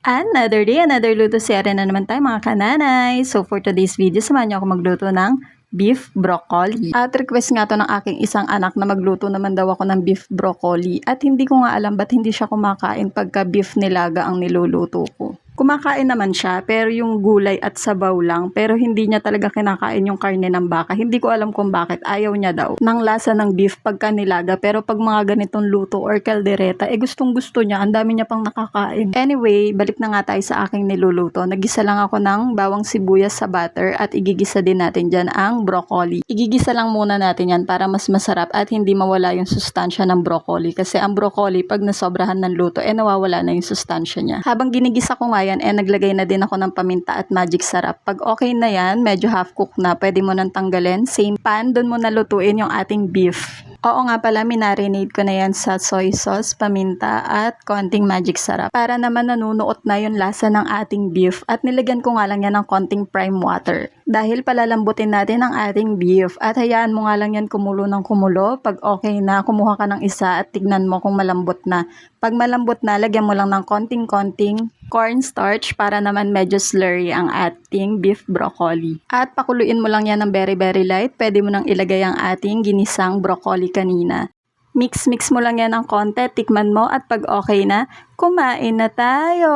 Another day, another luto serye na naman tayo mga kananay. So for today's video, samahan niyo ako magluto ng beef broccoli. At request nga to ng aking isang anak na magluto naman daw ako ng beef broccoli. At hindi ko nga alam ba't hindi siya kumakain pagka beef nilaga ang niluluto ko. Kumakain naman siya, pero yung gulay at sabaw lang. Pero hindi niya talaga kinakain yung karne ng baka. Hindi ko alam kung bakit. Ayaw niya daw ng lasa ng beef pagka nilaga. Pero pag mga ganitong luto or kaldereta, gustong gusto niya. Ang dami niya pang nakakain. Anyway, balik na nga tayo sa aking niluluto. Nagisa lang ako ng bawang sibuyas sa butter at igigisa din natin dyan ang broccoli. Igigisa lang muna natin yan para mas masarap at hindi mawala yung sustansya ng broccoli. Kasi ang broccoli, pag nasobrahan ng luto, nawawala na yung sustansya niya. Habang ginigisa ko nga yan, naglagay na din ako ng paminta at magic sarap. Pag okay na yan, medyo half cook na, pwede mo nang tanggalin. Same pan, doon mo nalutuin yung ating beef. Oo nga pala, minarinate ko na yan sa soy sauce, paminta, at konting magic sarap. Para naman nanunuot na yung lasa ng ating beef. At nilagyan ko nga lang yan ng konting prime water. Dahil palalambutin natin ang ating beef. At hayaan mo nga lang yan kumulo ng kumulo. Pag okay na, kumuha ka ng isa at tignan mo kung malambot na. Pag malambot na, lagyan mo lang ng konting-konting cornstarch para naman medyo slurry ang ating beef broccoli. At pakuluin mo lang yan ng very light. Pwede mo nang ilagay ang ating ginisang broccoli kanina. Mix mo lang yan ng konti, tikman mo at pag okay na, kumain na tayo!